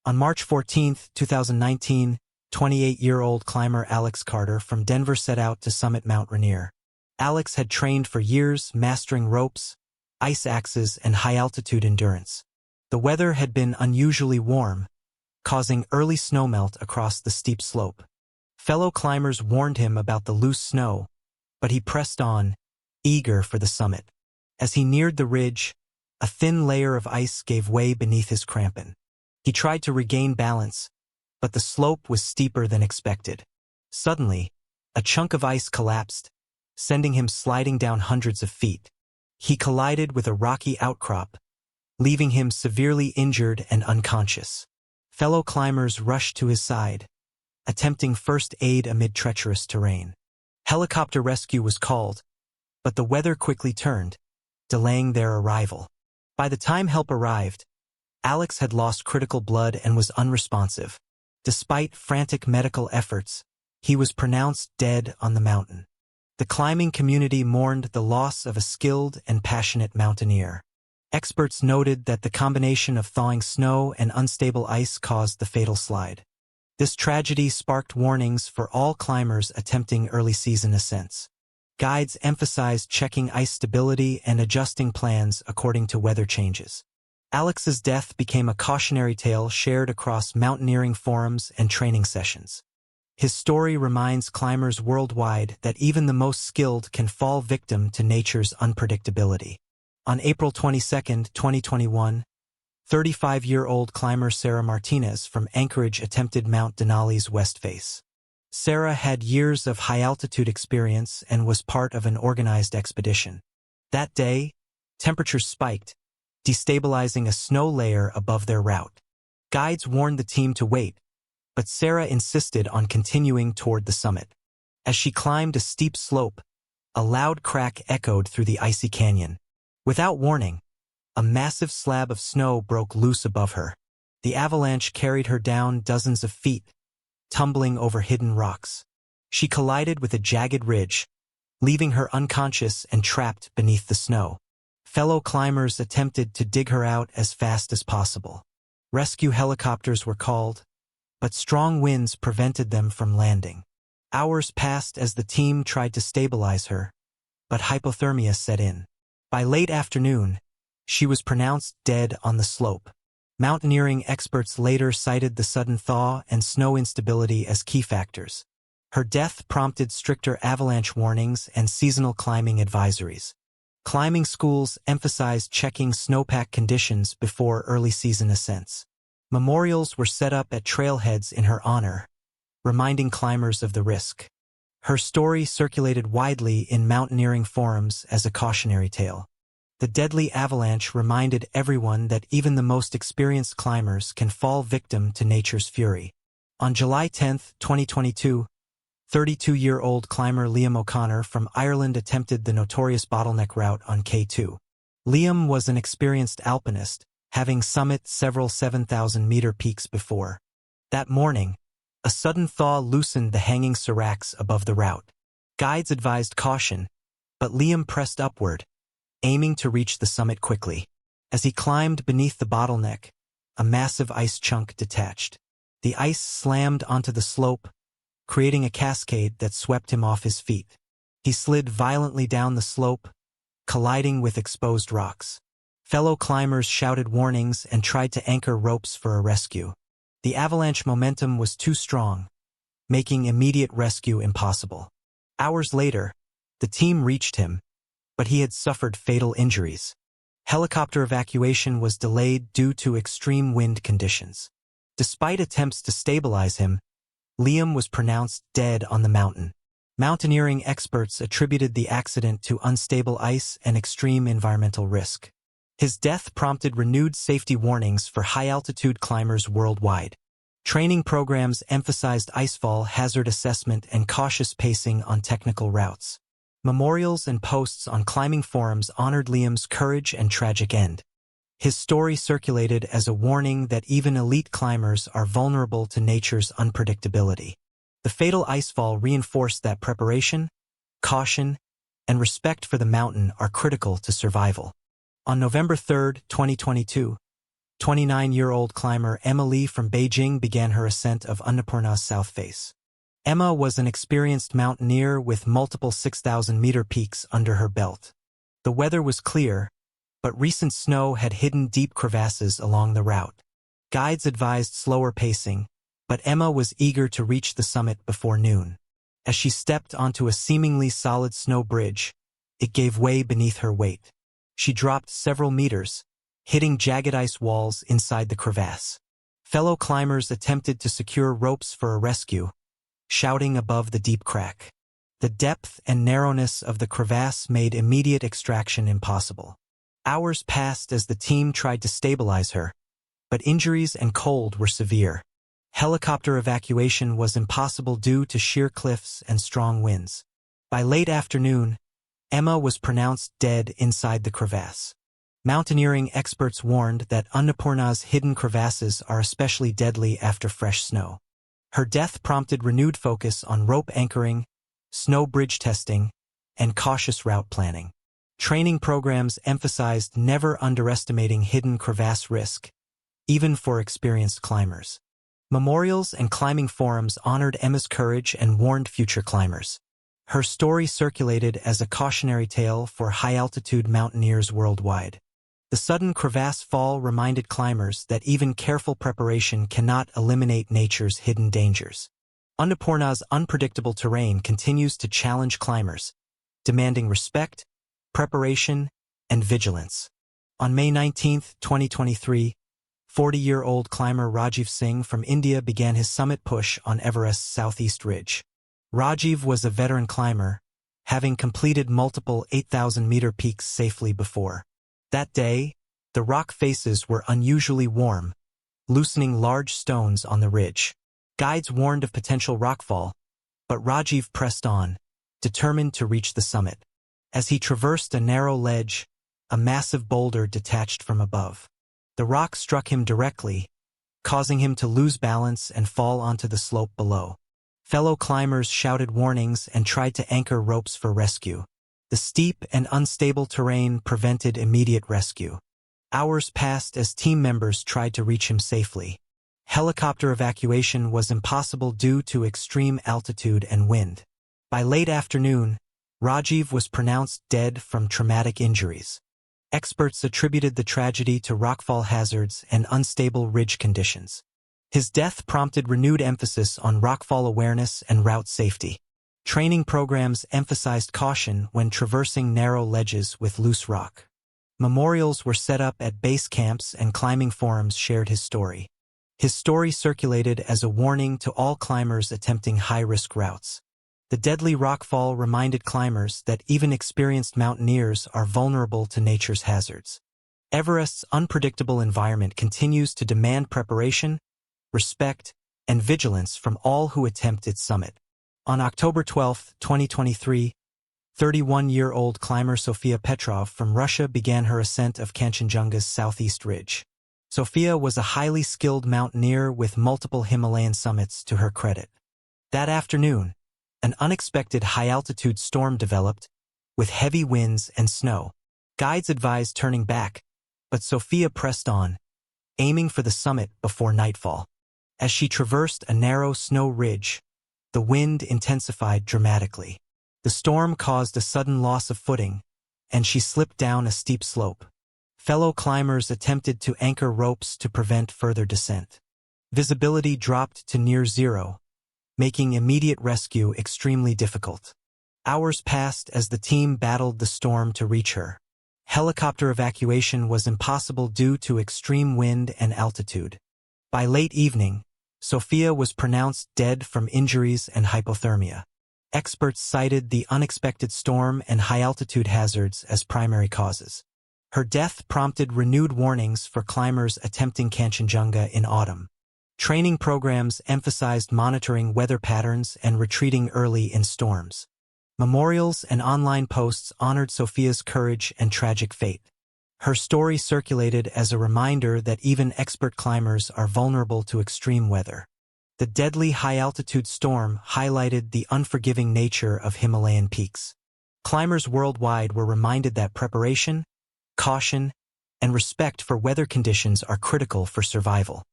On March 14, 2019, 28-year-old climber Alex Carter from Denver set out to summit Mount Rainier. Alex had trained for years, mastering ropes, ice axes, and high-altitude endurance. The weather had been unusually warm, causing early snowmelt across the steep slope. Fellow climbers warned him about the loose snow, but he pressed on, eager for the summit. As he neared the ridge, a thin layer of ice gave way beneath his crampon. He tried to regain balance, but the slope was steeper than expected. Suddenly, a chunk of ice collapsed, sending him sliding down hundreds of feet. He collided with a rocky outcrop, leaving him severely injured and unconscious. Fellow climbers rushed to his side, attempting first aid amid treacherous terrain. Helicopter rescue was called, but the weather quickly turned, delaying their arrival. By the time help arrived, Alex had lost critical blood and was unresponsive. Despite frantic medical efforts, he was pronounced dead on the mountain. The climbing community mourned the loss of a skilled and passionate mountaineer. Experts noted that the combination of thawing snow and unstable ice caused the fatal slide. This tragedy sparked warnings for all climbers attempting early-season ascents. Guides emphasized checking ice stability and adjusting plans according to weather changes. Alex's death became a cautionary tale shared across mountaineering forums and training sessions. His story reminds climbers worldwide that even the most skilled can fall victim to nature's unpredictability. On April 22, 2021, 35-year-old climber Sarah Martinez from Anchorage attempted Mount Denali's west face. Sarah had years of high-altitude experience and was part of an organized expedition. That day, temperatures spiked, destabilizing a snow layer above their route. Guides warned the team to wait, but Sarah insisted on continuing toward the summit. As she climbed a steep slope, a loud crack echoed through the icy canyon. Without warning, a massive slab of snow broke loose above her. The avalanche carried her down dozens of feet, tumbling over hidden rocks. She collided with a jagged ridge, leaving her unconscious and trapped beneath the snow. Fellow climbers attempted to dig her out as fast as possible. Rescue helicopters were called, but strong winds prevented them from landing. Hours passed as the team tried to stabilize her, but hypothermia set in. By late afternoon, she was pronounced dead on the slope. Mountaineering experts later cited the sudden thaw and snow instability as key factors. Her death prompted stricter avalanche warnings and seasonal climbing advisories. Climbing schools emphasized checking snowpack conditions before early-season ascents. Memorials were set up at trailheads in her honor, reminding climbers of the risk. Her story circulated widely in mountaineering forums as a cautionary tale. The deadly avalanche reminded everyone that even the most experienced climbers can fall victim to nature's fury. On July 10, 2022, 32-year-old climber Liam O'Connor from Ireland attempted the notorious bottleneck route on K2. Liam was an experienced alpinist, having summited several 7,000-meter peaks before. That morning, a sudden thaw loosened the hanging seracs above the route. Guides advised caution, but Liam pressed upward, aiming to reach the summit quickly. As he climbed beneath the bottleneck, a massive ice chunk detached. The ice slammed onto the slope, creating a cascade that swept him off his feet. He slid violently down the slope, colliding with exposed rocks. Fellow climbers shouted warnings and tried to anchor ropes for a rescue. The avalanche momentum was too strong, making immediate rescue impossible. Hours later, the team reached him, but he had suffered fatal injuries. Helicopter evacuation was delayed due to extreme wind conditions. Despite attempts to stabilize him, Liam was pronounced dead on the mountain. Mountaineering experts attributed the accident to unstable ice and extreme environmental risk. His death prompted renewed safety warnings for high-altitude climbers worldwide. Training programs emphasized icefall hazard assessment and cautious pacing on technical routes. Memorials and posts on climbing forums honored Liam's courage and tragic end. His story circulated as a warning that even elite climbers are vulnerable to nature's unpredictability. The fatal icefall reinforced that preparation, caution, and respect for the mountain are critical to survival. On November 3, 2022, 29-year-old climber Emma Lee from Beijing began her ascent of Annapurna's south face. Emma was an experienced mountaineer with multiple 6,000-meter peaks under her belt. The weather was clear, but recent snow had hidden deep crevasses along the route. Guides advised slower pacing, but Emma was eager to reach the summit before noon. As she stepped onto a seemingly solid snow bridge, it gave way beneath her weight. She dropped several meters, hitting jagged ice walls inside the crevasse. Fellow climbers attempted to secure ropes for a rescue, shouting above the deep crack. The depth and narrowness of the crevasse made immediate extraction impossible. Hours passed as the team tried to stabilize her, but injuries and cold were severe. Helicopter evacuation was impossible due to sheer cliffs and strong winds. By late afternoon, Emma was pronounced dead inside the crevasse. Mountaineering experts warned that Annapurna's hidden crevasses are especially deadly after fresh snow. Her death prompted renewed focus on rope anchoring, snow bridge testing, and cautious route planning. Training programs emphasized never underestimating hidden crevasse risk, even for experienced climbers. Memorials and climbing forums honored Emma's courage and warned future climbers. Her story circulated as a cautionary tale for high-altitude mountaineers worldwide. The sudden crevasse fall reminded climbers that even careful preparation cannot eliminate nature's hidden dangers. Annapurna's unpredictable terrain continues to challenge climbers, demanding respect, preparation, and vigilance. On May 19, 2023, 40-year-old climber Rajiv Singh from India began his summit push on Everest's southeast ridge. Rajiv was a veteran climber, having completed multiple 8,000-meter peaks safely before. That day, the rock faces were unusually warm, loosening large stones on the ridge. Guides warned of potential rockfall, but Rajiv pressed on, determined to reach the summit. As he traversed a narrow ledge, a massive boulder detached from above. The rock struck him directly, causing him to lose balance and fall onto the slope below. Fellow climbers shouted warnings and tried to anchor ropes for rescue. The steep and unstable terrain prevented immediate rescue. Hours passed as team members tried to reach him safely. Helicopter evacuation was impossible due to extreme altitude and wind. By late afternoon, Rajiv was pronounced dead from traumatic injuries. Experts attributed the tragedy to rockfall hazards and unstable ridge conditions. His death prompted renewed emphasis on rockfall awareness and route safety. Training programs emphasized caution when traversing narrow ledges with loose rock. Memorials were set up at base camps and climbing forums shared his story. His story circulated as a warning to all climbers attempting high-risk routes. The deadly rockfall reminded climbers that even experienced mountaineers are vulnerable to nature's hazards. Everest's unpredictable environment continues to demand preparation, respect, and vigilance from all who attempt its summit. On October 12, 2023, 31-year-old climber Sofia Petrov from Russia began her ascent of Kanchanjunga's southeast ridge. Sofia was a highly skilled mountaineer with multiple Himalayan summits to her credit. That afternoon, an unexpected high-altitude storm developed, with heavy winds and snow. Guides advised turning back, but Sofia pressed on, aiming for the summit before nightfall. As she traversed a narrow snow ridge, the wind intensified dramatically. The storm caused a sudden loss of footing, and she slipped down a steep slope. Fellow climbers attempted to anchor ropes to prevent further descent. Visibility dropped to near zero, making immediate rescue extremely difficult. Hours passed as the team battled the storm to reach her. Helicopter evacuation was impossible due to extreme wind and altitude. By late evening, Sofia was pronounced dead from injuries and hypothermia. Experts cited the unexpected storm and high-altitude hazards as primary causes. Her death prompted renewed warnings for climbers attempting Kanchanjunga in autumn. Training programs emphasized monitoring weather patterns and retreating early in storms. Memorials and online posts honored Sofia's courage and tragic fate. Her story circulated as a reminder that even expert climbers are vulnerable to extreme weather. The deadly high-altitude storm highlighted the unforgiving nature of Himalayan peaks. Climbers worldwide were reminded that preparation, caution, and respect for weather conditions are critical for survival.